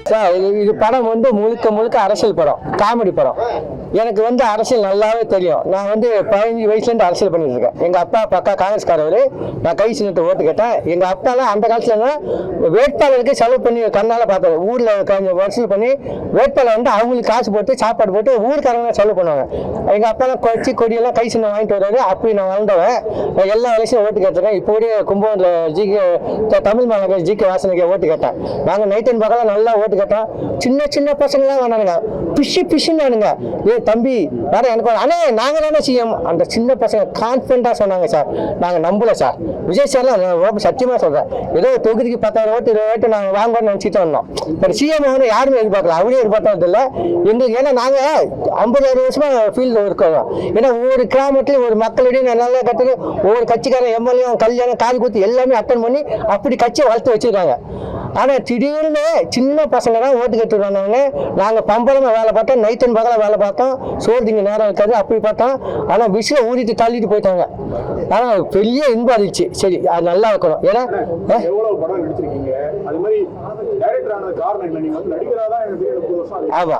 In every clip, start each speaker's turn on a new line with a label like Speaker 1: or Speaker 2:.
Speaker 1: Sir இது படம் வந்து முழுக்க முழுக்க அரசியல் படம், காமெடி படம். எனக்கு வந்து அரசியல் நல்லாவே தெரியும். நான் வந்து 15 வயசுலேருந்து அரசியல் பண்ணிட்டு இருக்கேன். எங்கள் அப்பா பக்கா காங்கிரஸ்காரவர். நான் கை சின்னத்தை ஓட்டு கேட்டேன். எங்கள் அப்பாலாம் அந்த காலத்துலலாம் வேட்பாளருக்கு செலவு பண்ணி கண்ணால் பார்த்தாரு. ஊரில் கொஞ்சம் வசூல் பண்ணி வேட்பாளர் வந்து அவங்களுக்கு காசு போட்டு சாப்பாடு போட்டு ஊருக்காரங்க செலவு பண்ணுவாங்க. எங்கள் அப்பாலாம் கொச்சி கொடியெல்லாம் கை சின்னம் வாங்கிட்டு வர்றாரு. அப்படி நான் வளர்ந்தவன். எல்லா வயசும் ஓட்டு கேட்டிருக்கேன். இப்போ கூட கும்பகோணத்தில் தமிழ் மாநகர் ஜிகே வாசனுக்கு ஓட்டு கேட்டேன். நாங்கள் நைட் அண்ட் பகலாம் நல்லா ஓட்டு கேட்டோம். சின்ன சின்ன பசங்களாம் வேணானுங்க, பிஷுன்னானுங்க. தம்பி வேற எனக்கு அண்ணே நாங்கள் தானே சிஎம். அந்த சின்ன பசங்க கான்ஃபிடண்டாக சொன்னாங்க. சார் நாங்கள் நம்பல சார். விஜய் சார்லாம் சத்தியமாக சொல்கிறேன். ஏதோ தொகுதிக்கு 10,000 ஓட்டு 20 ஓட்டு நாங்கள் வாங்கணும்னு நினச்சிட்டு வந்தோம். இப்போ சிஎம் வந்து யாருமே எதிர்பார்க்கல, அவரே எதிர்பார்த்தது இல்லை எங்களுக்கு. ஏன்னா நாங்கள் 50 வருஷமாக ஃபீல்டில் இருக்கோம். ஏன்னா ஒவ்வொரு கிராமத்துலையும் ஒரு மக்களிடையே நல்லா கற்றுக்கு ஒவ்வொரு கட்சிக்காரன் எம்எல்ஏ கல்யாணம் காது குத்து எல்லாமே அட்டன் பண்ணி அப்படி கட்சியை வளர்த்து வச்சுருக்காங்க. ஆனால் திடீர்னு சின்ன பசங்க தான் ஓட்டு கேட்டு வந்தாங்க. நாங்கள் பம்பரமாக வேலை பார்த்தோம், நைட் அண்ட் பகலாக வேலை பார்த்தோம், சோர்திங்க நேரம் இருக்காது அப்படி பார்த்தோம். ஆனால் விசில ஊதிட்டு தள்ளிட்டு போயிட்டாங்க. ஆனால் பெரிய இன்பம் இருந்துச்சு. சரி அது நல்லா இருக்கணும். ஏன்னா ஆமா.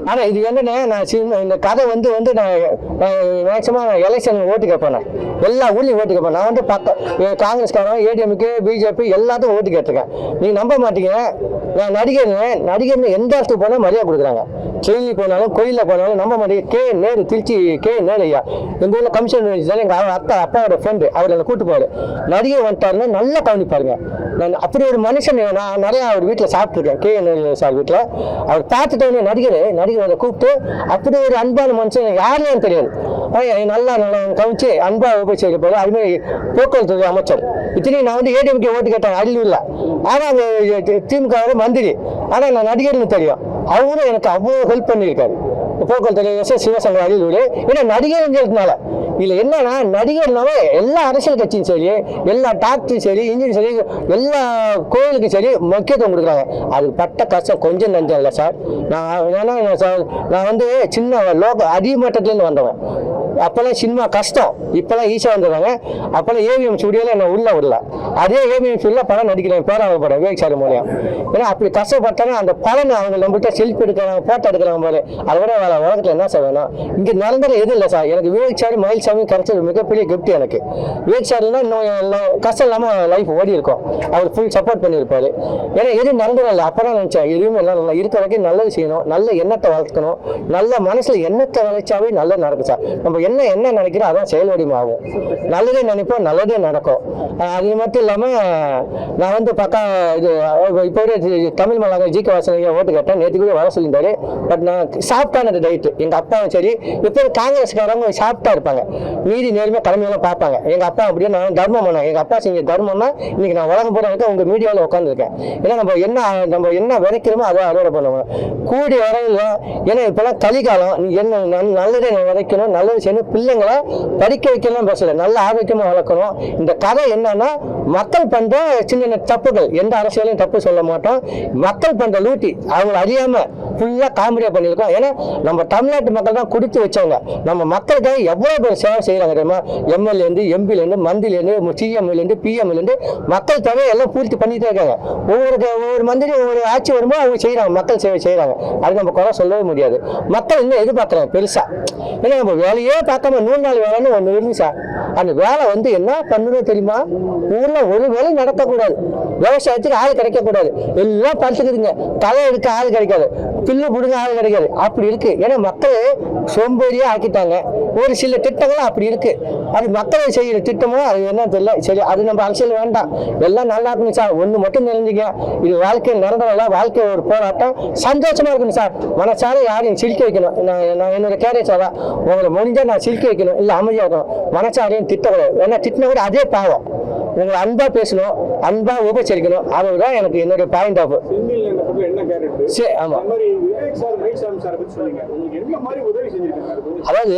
Speaker 1: ஆனா இது என்னன்னா நான் இந்த கதை வந்து நான் மேக்சிமம் எலெக்ஷன் ஓட்டு கேட்பேன். எல்லா ஊர்லயும் ஓட்டு கேட்பேன். நான் வந்து காங்கிரஸ்காரன், ஏடிஎம்கே, பிஜேபி எல்லாத்துக்கும் ஓட்டு கேட்டிருக்கேன். நீங்க நம்ப மாட்டீங்க, நான் நடிகர்னு எந்த இடத்துக்கு போனாலும் மரியாதை கொடுக்குறாங்க. ட்ரெயினில் போனாலும் கோயிலில் போனாலும் நம்ப மாட்டேங்க. கே நேரு, திருச்சி கே நேரு ஐயா எங்கள் ஊரில் கமிஷனர் எங்கள் அப்பாவோட ஃப்ரெண்டு, அவர் என்னை கூட்டு போவார். நடிகர் வந்துட்டாருன்னா நல்லா கவனிப்பாருங்க. நான் அப்படி ஒரு மனுஷன் நான் நிறையா அவர் வீட்டில் சாப்பிட்ருக்கேன். கே நேரு சார் வீட்டில் அவர் பார்த்துட்டோன்னே நடிகரை கூப்பிட்டு அப்படி ஒரு அன்பான மனுஷன் யாருன்னு தெரியாது. நல்லா கவனிச்சு அன்பாக உபயோகிச்சு வைப்பாரு. அதுமாதிரி போக்குவரத்து அமைச்சர். இத்தனையும் நான் வந்து ஏடிஎம்கே ஓட்டு கேட்டேன் அரியலூரில். ஆனால் அந்த திமுக மந்திரி. ஆனால் நான் நடிகர்னு தெரியும். அவரும் எனக்கு அவ்வளோ ஹெல்ப் பண்ணியிருக்காரு. போக்குவரத்து சிவசங்கர் அரியலூர். ஏன்னா நடிகர்ங்கிறதுனால இதில் என்னன்னா நடிகர்னாவே எல்லா அரசியல் கட்சியும் சரி, எல்லா டாக்டரும் சரி, இன்ஜினியரும் சரி, எல்லா கோயிலுக்கும் சரி முக்கியத்துவம் கொடுக்குறாங்க. அது பட்ட கஷ்டம் கொஞ்சம் நஞ்சம் இல்லை சார். நான் வந்து சின்ன அடிமட்டத்துலேருந்து வந்தவன். அப்போல்லாம் சினிமா கஷ்டம், இப்போல்லாம் ஈஸியாக வந்துடுறாங்க. அப்போல்லாம் ஏவிஎம் ஸ்டுடியோவில் என்ன உள்ள விடல. அதே ஏவிஎம் ஸ்டுடியோவில் படம் நடிக்கிறேன், பேராக படம் விவேக் சார் மூலியம். ஏன்னா அப்படி கஷ்டப்பட்டாலும் அந்த பலன் அவங்க நம்மகிட்ட செல்ஃபி எடுக்கிறாங்க, ஃபோட்டோ எடுக்கிறாங்க போது அதை விட உலகத்தில் என்ன சார் வேணும். இங்கே நிரந்தரம் எதுவும் இல்லை சார். எனக்கு விவேக் சார் மயில்சாமி கிடைச்சது மிகப்பெரிய கிஃப்ட் எனக்கு. விவேக் சார்னா இன்னும் கஷ்டம் இல்லாமல் லைஃப் ஓடி இருக்கும். அவர் ஃபுல் சப்போர்ட் பண்ணியிருப்பாரு. ஏன்னா எதுவும் நிரந்தரம் இல்லை. அப்போ தான் நினச்சேன் எதுவுமே எல்லாம் நல்லா இருக்கிற வரைக்கும் நல்லது செய்யணும், நல்ல எண்ணத்தை வளர்க்கணும். நல்ல மனசில் எண்ணத்தை வளைச்சாவே நல்லது நடக்கும் சார். நம்ம என்ன நினைக்கிறோம் அதான் செயல் வடிவமாகும். நல்லதே நினைப்போம், நல்லதே நடக்கும். அது மட்டும் இல்லாமல் நான் வந்து பக்கா இது இப்போ தமிழ் மலாங்க ஜிகே வாசனையை ஓட்டு கேட்டேன். நேற்று கூட வர சொல்லியிருந்தாரு. பட் நான் சாப்பிட்டான டைட்டு. எங்கள் அப்பாவும் சரி, இப்போ காங்கிரஸ்காரங்க சாப்பிட்டா இருப்பாங்க, நீதி நேர்மையாக கடமையெல்லாம் பார்ப்பாங்க. எங்கள் அப்பா அப்படியே நான் தர்மம் பண்ணேன். எங்கள் அப்பா செஞ்ச தர்மம்னா இன்னைக்கு நான் உலகம் போட இருக்க உங்கள் மீடியாவில் உட்காந்துருக்கேன். ஏன்னா நம்ம என்ன விதைக்கிறோமோ அதை அறுவடை பண்ணுவோம் கூடிய வரையில். ஏன்னா இப்போலாம் கலிகாலம். நீ என்ன நல்லதே விதைக்கணும், நல்லது செய்யணும், பிள்ளைங்களை படிக்க வைக்கலாம் பேசல, நல்ல ஆரோக்கியமாக வளர்க்கணும். இந்த கதை என்னன்னா மக்கள் பண்ற சின்ன தப்புகள், எந்த அரசியலையும் தப்பு சொல்ல மாட்டோம். மக்கள் பண்ற லூட்டி அவங்க அறியாம ஃபுல்லா காமெடியா பண்ணியிருக்கோம். ஏன்னா நம்ம தமிழ்நாட்டு மக்கள் தான் கொடுத்து வச்சவங்க. நம்ம மக்களுக்காக எவ்வளவு பேர் சேவை செய்யறாங்க தெரியுமா? எம்எல்ஏலேருந்து, எம்பிலேருந்து, மந்திரிலேருந்து, சிஎம்லேருந்து, பிஎம்லேருந்து மக்கள் தேவை எல்லாம் பூர்த்தி பண்ணிட்டே இருக்காங்க. ஒவ்வொரு மந்திரி ஒவ்வொரு ஆட்சி வரும்போது அவங்க செய்யறாங்க, மக்கள் சேவை செய்யறாங்க. அது நம்ம குறை சொல்லவே முடியாது. மக்கள் இன்னும் எதிர்பார்க்கறாங்க பெருசா. ஏன்னா நம்ம வேலையே பார்க்காம 100 நாள் வேலைன்னு ஒன்று இருந்து சார். அந்த வேலை வந்து என்ன பண்ணணும் தெரியுமா? ஊர்ல ஒரு வேலை நடக்கக்கூடாது, விவசாயத்துக்கு ஆள் கிடைக்கக்கூடாது, எல்லாம் படுத்துக்குதுங்க. களை எடுக்க ஆள் கிடைக்காது, பில்லு பிடுங்க ஆள் கிடைக்காது. அப்படி இருக்கு. ஏன்னா மக்கள் சோம்பேறியா ஆக்கிட்டாங்க. ஒரு சில திட்டங்களும் அப்படி இருக்கு. அது மக்களை செய்யற திட்டமோ அது என்ன தெரியல. சரி, அது நம்ம அரசியல் வேண்டாம், எல்லாம் நல்லா இருக்கணும் சார். ஒன்று மட்டும் தெரிஞ்சுக்க, இது வாழ்க்கை நிரந்தரம், வாழ்க்கை ஒரு போராட்டம். சந்தோஷமா இருக்கணும் சார். மனசார யாரையும் சிரிக்க வைக்கணும். நான் என்னோட கேரக்டர் தான். உங்களை முடிஞ்சா நான் சிரிக்க வைக்கணும், இல்லை அமைதியாக இருக்கணும். மனசாரையும் திட்டக்கூடாது. ஏன்னா திட்டின கூட அதே பாவம். உங்களை அன்பா பேசணும், அன்பா உபச்சரிக்கணும். அதுதான் எனக்கு என்னோட பாயிண்ட் ஆஃப். அதாவது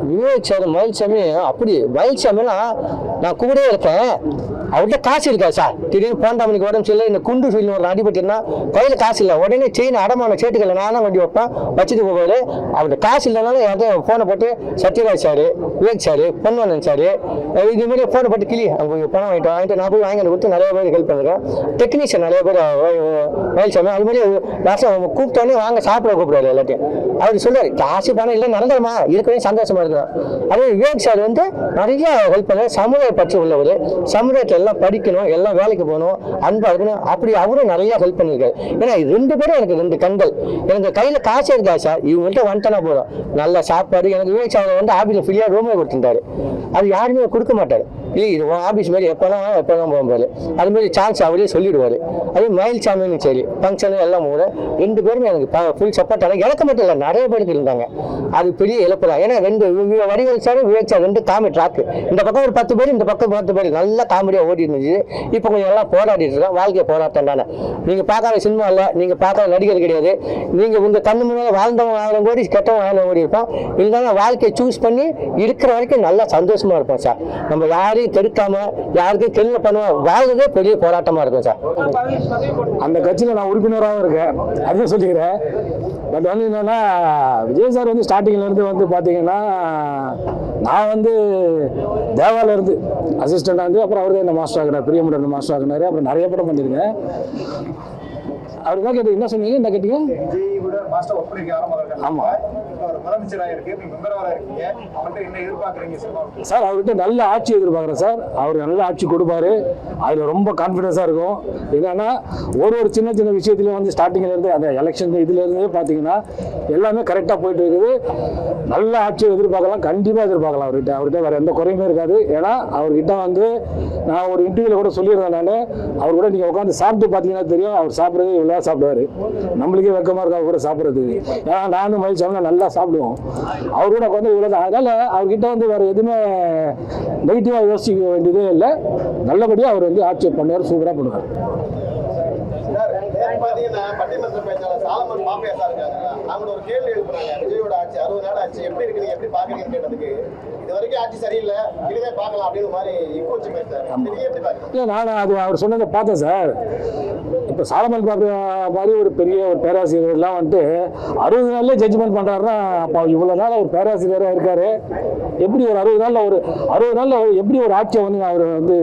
Speaker 1: விவேக் சார் மயில்சாமி அப்படி மயில்சாமினா நான் கூட இருக்கேன். அவர்கிட்ட காசு இருக்காது சார். திடீர்னு போண்டாமணிக்கு உடம்பு சரியில்லை, இந்த குண்டு சொல்லி ஒரு அடிபட்டுனா கையில் காசு இல்லை, உடனே செயின் அடமான சேட்டுக்கல நான் தான் வண்டி வைப்பேன், வச்சுட்டு போவாரு. அவர்கிட்ட காசு இல்லைனாலும் யார்ட்டையும் ஃபோனை போட்டு Sathyaraj sir, Vivek sir, Ponvannan sir, இது மாதிரி ஃபோனை போட்டு கிளி அவங்க பணம் வாங்கிட்டு நான் போய் வாங்கி கொடுத்து நிறைய பேர் ஹெல்ப் பண்ணுறேன். டெக்னீஷியன் நிறைய பேர் வேல்சாமி அது மாதிரி லாஸ்ட்டாக கூப்பிட்டோன்னே வாங்க சாப்பிட கூப்பிடுவாரு எல்லாத்தையும். அவர் சொல்லுவார் காசு பணம் இல்லை நடந்தமா இருக்கவே சந்தோஷமா இருக்கிறோம். அதே விவேக் சார் வந்து நிறைய ஹெல்ப் பண்ண சமுதாய பற்றி உள்ளவர். சமுதாயத்தில் எல்லாம் படிக்கணும், எல்லாம் வேலைக்கு போகணும், அன்பா இருக்கணும், அப்படி அவரும் நிறைய ஹெல்ப் பண்ணியிருக்காரு. ஏன்னா 2 பேரும் எனக்கு 2 கண்கள். எனக்கு கையில் காசு இருக்கா சார், இவங்கள்ட்ட வந்துட்டனா போதும் நல்ல சாப்பாடு. எனக்கு விவேக் சார் வந்து ஆஃபீஸில் ஃப்ரீயாக ரூமே கொடுத்துட்டாரு. அது யாருமே கொடுக்க மாட்டார். இல்லை இது ஆஃபீஸ் மாதிரி எப்போதான் போகும்போது அது மாதிரி சான்ஸ் அவரே சொல்லிடுவார். அதே மயில் சாமின்னு சரி ஃபங்க்ஷனு எல்லாம் போது 2 பேருமே எனக்கு ஃபுல் சப்போர்ட் ஆனாங்க. எனக்கு மட்டும் இல்லை நிறைய பேருக்கு இருந்தாங்க. அது பெரிய இழப்பு தான். ஏன்னா 2 Vadivel sir Vivek sir 2 comedy track. இந்த பக்கம் ஒரு 10 பேர், இந்த பக்கம் 10 பேர் நல்லா காமெடியாக ஓடி இருந்துச்சு. இப்போ கொஞ்சம் எல்லாம் போராடிட்டு இருக்கோம். வாழ்க்கையை போராட்டம் தானே. நீங்கள் பார்க்காத சினிமா இல்லை, நீங்கள் பார்க்காத நடிகர் கிடையாது. நீங்கள் உங்கள் கண்ணு முன்னாடி வாழ்ந்தவங்க 1000 கோடி கெட்டவங்க 1000 கோடி இருப்போம். இருந்தாலும் வாழ்க்கையை சூஸ் பண்ணி இருக்கிற வரைக்கும் நல்லா சந்தோஷமா இருப்போம் சார். நம்ம யாரையும் கெடுக்காம யாருக்கும் கெல்ல பண்ணுவோம். வாழ்றதே பெரிய போராட்டமா இருக்கும் சார்.
Speaker 2: அந்த கட்சியில் நான் உறுப்பினராகவும் இருக்கேன், அதுதான் சொல்லிக்கிறேன். பட் வந்து என்னன்னா விஜய் சார் வந்து ஸ்டார்டிங்லேருந்து வந்து பார்த்தீங்கன்னா நான் வந்து தேவாவில் இருந்து அசிஸ்டண்டாக இருந்து அப்புறம் அவர் தான் என்ன மாஸ்டர் ஆகினார், பிரியமுடன் மாஸ்டர் ஆகினார். அப்புறம் நிறைய படம் பண்ணியிருக்கேன். அவர் தான் கேட்டீங்க, என்ன சொன்னீங்க, என்ன கேட்டீங்க? ஆமாம் சார், அவர்கிட்ட நல்ல ஆட்சி எதிர்பார்க்குறேன் சார். அவர் நல்ல ஆட்சி கொடுப்பாரு, அதில் ரொம்ப கான்ஃபிடென்ஸாக இருக்கும். என்னன்னா ஒரு சின்ன சின்ன விஷயத்துலையும் வந்து ஸ்டார்டிங்லேருந்து அந்த எலெக்ஷன் இதுலேருந்தே பார்த்தீங்கன்னா எல்லாமே கரெக்டாக போயிட்டு இருக்குது. நல்ல ஆட்சியை எதிர்பார்க்கலாம், கண்டிப்பாக எதிர்பார்க்கலாம் அவர்கிட்ட வேறு எந்த குறையுமே இருக்காது. ஏன்னா அவர்கிட்ட வந்து நான் ஒரு இன்டர்வியூவில் கூட சொல்லியிருந்தேன். நான் அவர் கூட நீங்கள் உட்காந்து சாப்பிட்டு பார்த்தீங்கன்னா தெரியும், அவர் சாப்பிட்றது இவ்வளோ சாப்பிடுவார். நம்மளுக்கே வெக்கமாக இருக்கா அவர் கூட சாப்பிட்றதுக்கு. ஏன்னா நானும் மயில் சாப்பிட்டா நல்லா சாப்பிடுவோம். அவர் கூட வந்து இவ்வளோ தான். அதனால் அவர்கிட்ட வந்து வேறு எதுவுமே நெகட்டிவாக யோசிக்க வேண்டியதே இல்லை. நல்லபடியாக அவர் வந்து ஆட்சி பண்ணுவார், சூப்பராக பண்ணுவார்.
Speaker 3: பட்டிமன்ற பேச்சாளர் சாலமன் பாப்பையா சார் இருக்காங்க. அவங்க ஒரு கேள்வி எழுப்புறாங்க, விஜயோட ஆட்சி 60 நாள் ஆட்சி எப்படி இருக்கு, நீங்க எப்படி பாக்குறீங்கன்னு கேட்டதுக்கு இது வரைக்கும் ஆட்சி சரியில்லை, இனிமே பார்க்கலாம் அப்படின்னு மாதிரி இப்போ வச்சு பேசுறாரு. நீங்க எப்படி பாக்குறீங்க?
Speaker 2: இல்லை, நான் அது அவர் சொன்னதை பார்த்தேன் சார். இப்போ சாலமன் பாப்பையா மாதிரி ஒரு பெரிய ஒரு பேராசிரியர்லாம் வந்துட்டு 60 நாள்லேயே ஜட்ஜ்மெண்ட் பண்ணுறாருன்னா அப்போ இவ்வளோ நாள் அவர் பேராசிரியராக இருக்காரு. எப்படி ஒரு 60 நாளில் எப்படி ஒரு ஆட்சியை வந்து அவர் வந்து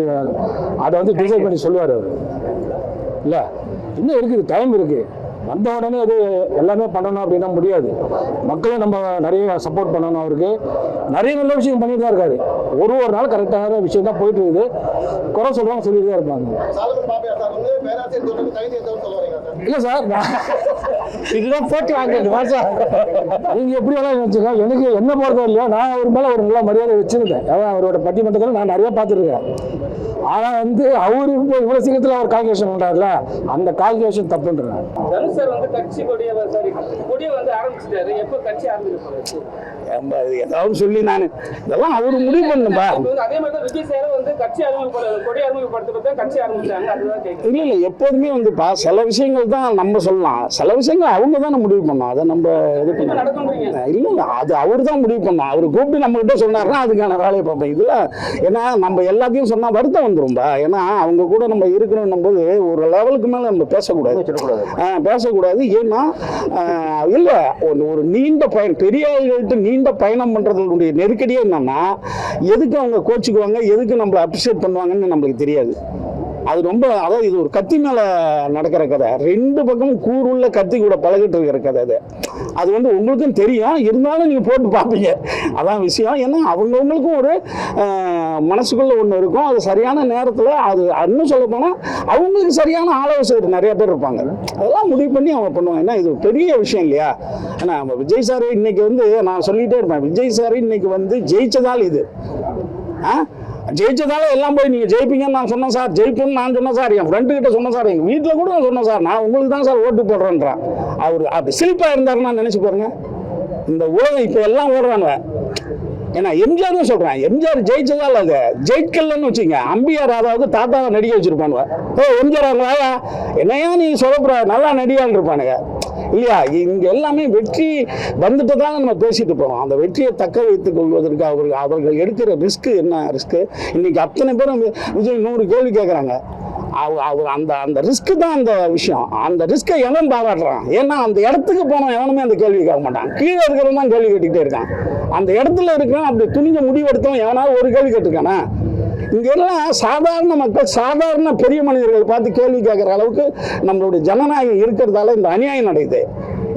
Speaker 2: அதை வந்து டிசைட் பண்ணி சொல்லுவார் அவர்? இல்லை, இன்னும் இருக்குது, டைம் இருக்குது. வந்த உடனே அது எல்லாமே பண்ணணும் அப்படின்னா முடியாது. மக்களும் நம்ம நிறைய சப்போர்ட் பண்ணணும். அவருக்கு நிறைய நல்ல விஷயம் பண்ணிட்டு தான் இருக்காரு. ஒரு நாள் கரெக்டான விஷயம் தான் போயிட்டு இருக்குது. குறை சொல்றவங்க சொல்லிட்டு தான் இருப்பாங்க. இல்லை சார்,
Speaker 1: இதுதான் போட்டு வாங்கிட்டு மாசம்
Speaker 2: நீங்க எப்படி வேணாலும் நினைச்சுக்கோ. எனக்கு என்ன போறதோ இல்லையா, நான் அவர் மேல ஒரு நல்ல மரியாதை வச்சிருந்தேன். அவரோட பட்டிமன்றத்தில் நான் நிறைய பார்த்துருக்கேன். ஆனா வந்து அவரு இவ்வளவு சீக்கிரத்தில் அவர் கால்குலேஷன் பண்றாருல, அந்த கால்குலேஷன் தப்புன்றாங்க.
Speaker 4: சார் வந்து கட்சி கொடியை வந்து ஆரம்பிச்சிட்டாரு. எப்போ கட்சி ஆரம்பிச்சிருப்பாரு?
Speaker 2: ஏதாவது சொல்லி நான் இதெல்லாம் அவரு முடிவு பண்ணும்பா.
Speaker 4: அதே மாதிரி தான் விஜய் சார் வந்து கட்சி கொடி அறிமுகப்படுத்த கட்சி ஆரம்பிச்சாங்க. அதுதான் கேட்குறேன்.
Speaker 2: இல்லை எப்போதுமே வந்துப்பா சில விஷயங்கள் தான் நம்ம சொல்லலாம், சில விஷயங்கள் அவங்க தான் முடிவு பண்ணோம். அதை நம்ம இது பண்ண இல்லை, அது அவர் தான் முடிவு பண்ணோம். அவர் கூப்பிட்டு நம்ம கிட்ட சொன்னார்னா அதுக்கான வேலையை பார்ப்போம். இதுல ஏன்னா நம்ம எல்லாத்தையும் சொன்னா வருத்தம் வந்துரும்பா. ஏன்னா அவங்க கூட நம்ம இருக்கணும் போது ஒரு லெவலுக்கு மேல நம்ம பேசக்கூடாது. ஏன்னா இல்லை, ஒரு நீண்ட பயணம், பெரியவர்கள்ட்ட நீண்ட பயணம் பண்றதுடைய நெருக்கடியே என்னன்னா எதுக்கு அவங்க கோச்சுக்குவாங்க, எதுக்கு நம்மளை அப்ரிஷியேட் பண்ணுவாங்கன்னு நம்மளுக்கு தெரியாது. அது ரொம்ப, அதாவது இது ஒரு கத்தி மேல நடக்கிற கதை. 2 பக்கம் கூறுள்ள கத்தி கூட பழகிட்டு இருக்கிற கதை. அது வந்து உங்களுக்கும் தெரியும், இருந்தாலும் நீங்க போட்டு பார்ப்பீங்க. அதான் விஷயம். ஏன்னா அவங்கவுங்களுக்கும் ஒரு மனசுக்குள்ள ஒன்று இருக்கும். அது சரியான நேரத்தில் அது இன்னும் சொல்ல போனால் அவங்களுக்கு சரியான ஆலோசகர் நிறைய பேர் இருப்பாங்க. அதெல்லாம் முடிவு பண்ணி அவங்க பண்ணுவாங்க. ஏன்னா இது பெரிய விஷயம் இல்லையா? ஏன்னா விஜய் சார் இன்னைக்கு வந்து நான் சொல்லிட்டே இருப்பேன், விஜய் சார் இன்னைக்கு வந்து ஜெயிச்சதால் இது ஜெயிச்சதால எல்லாம் போய் நீங்கள் ஜெயிப்பீங்கன்னு நான் சொன்னேன் சார், ஜெயிப்புன்னு நான் சொன்னேன் சார், என் ஃப்ரெண்டு கிட்ட சொன்னேன் சார், எங்கள் வீட்டில் கூட நான் சொன்னேன் சார், நான் உங்களுக்கு தான் சார் ஓட்டு போடுறேன்றான். அவர் அப்படி சிலிப்பாக இருந்தாருன்னா நினச்சி பாருங்க. இந்த உலகம் இப்போ எல்லாம் ஓடுறாங்க. ஏன்னா எம்ஜிஆர் தான் சொல்கிறேன், எம்ஜிஆர் ஜெயிச்சதால் அது ஜெயிக்கலன்னு வச்சுங்க. அம்பியார் ராதாவுக்கு தாத்தாவை நடிக்க வச்சுருப்பானுங்க. எம்ஜிஆர் ராதா என்னையா நீ சொல்லப்படுற நல்லா நடிகான்னு இருப்பானுங்க இல்லையா? இங்கே எல்லாமே வெற்றி வந்துட்டு தான் நம்ம பேசிட்டு போகிறோம். அந்த வெற்றியை தக்க வைத்துக் கொள்வதற்கு அவர்கள் எடுக்கிற ரிஸ்க்கு என்ன ரிஸ்க்கு? இன்னைக்கு அத்தனை பேரும் விஜய் 100 கேள்வி கேட்குறாங்க. அவர் அந்த அந்த ரிஸ்க்கு தான் அந்த விஷயம். அந்த ரிஸ்க்கை எவன் பாராட்டுறான்? ஏன்னா அந்த இடத்துக்கு போனோம் எவனுமே அந்த கேள்வி கேட்க மாட்டான். கீழே இருக்கிறவன் தான் கேள்வி கேட்டுக்கிட்டே இருக்கான். அந்த இடத்துல இருக்கிறவன் அப்படி துணிஞ்ச முடிவெடுத்தவன் எவனாவது ஒரு கேள்வி கேட்டிருக்கானா? இங்கெல்லாம் சாதாரண மக்கள், சாதாரண பெரிய மனிதர்கள் பார்த்து கேள்வி கேட்குற அளவுக்கு நம்மளுடைய ஜனநாயகம் இருக்கிறதால இந்த அநியாயம் நடக்குது.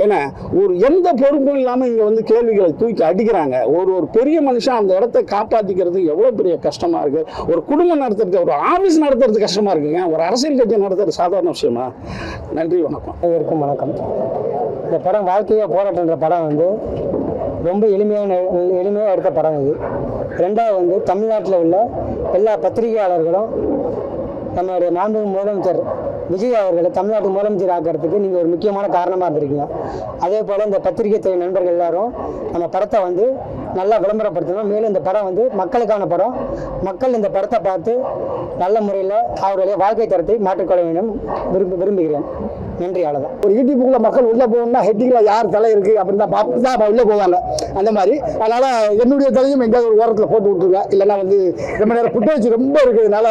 Speaker 2: ஏன்னா ஒரு எந்த பொறுப்பும் இல்லாமல் இங்கே வந்து கேள்விகளை தூக்கி அடிக்கிறாங்க. ஒரு பெரிய மனுஷன் அந்த இடத்த காப்பாற்றிக்கிறது எவ்வளோ பெரிய கஷ்டமாக இருக்குது. ஒரு குடும்பம் நடத்துறது, ஒரு ஆஃபீஸ் நடத்துறது கஷ்டமாக இருக்குங்க. ஒரு அரசியல் கட்சி நடத்துறது சாதாரண விஷயமா? நன்றி, வணக்கம்.
Speaker 1: அனைவருக்கும் வணக்கம். இந்த படம் வாழ்க்கையாக போராட்டன்ற படம் வந்து ரொம்ப எளிமையாக எடுத்த படம் இது. ரெண்டாவது வந்து தமிழ்நாட்டில் உள்ள எல்லா பத்திரிகையாளர்களும் நம்மளுடைய மாண்புமிகு முதலமைச்சர் விஜய் அவர்களை தமிழ்நாட்டு முதலமைச்சர் ஆக்கிறதுக்கு நீங்கள் ஒரு முக்கியமான காரணமாக இருந்திருக்கீங்க. அதே போல் இந்த பத்திரிகை துறை நண்பர்கள் எல்லாரும் நம்ம படத்தை வந்து நல்லா விளம்பரப்படுத்தணும். மேலும் இந்த படம் வந்து மக்களுக்கான படம். மக்கள் இந்த படத்தை பார்த்து நல்ல முறையில் அவருடைய வாழ்க்கை தரத்தை மாற்றிக்கொள்ள வேண்டும் விரும்புகிறேன். நன்றி. அவ்வளோதான்.
Speaker 2: ஒரு யூடியூப்புக்குள்ள மக்கள் உள்ளே போகணும்னா ஹெட்டிங்கில் யார் தலை இருக்குது அப்படின்னு தான் பார்த்து தான் உள்ளே போவாங்க. அந்த மாதிரி அதனால் என்னுடைய தலையும் எங்கேயாவது ஒரு ஓரத்தில் போட்டு விட்டுருங்க. இல்லைன்னா வந்து ரொம்ப நேரம் புட்டேஜ் ரொம்ப இருக்கிறதுனால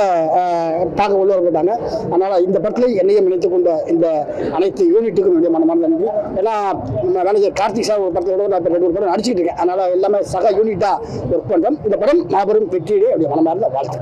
Speaker 2: பார்க்க உள்ள போட்டாங்க. அதனால் இந்த படத்தில் என்னையும் நினைத்து கொண்ட இந்த அனைத்து யூனிட்டுக்கும் என்னுடைய மனமார்ந்த நன்றி. ஏன்னா நம்ம மேனேஜர் கார்த்திக் சார் ஒரு படத்தோட நான் இப்போ 2 படம் நடிச்சிட்டு இருக்கேன். அதனால் எல்லாமே சக யூனிட்டாக ஒர்க் பண்ணுறோம். இந்த படம் மாபெரும் வெற்றியிலே அப்படி மனமார்ந்த வாழ்த்துக்கள்.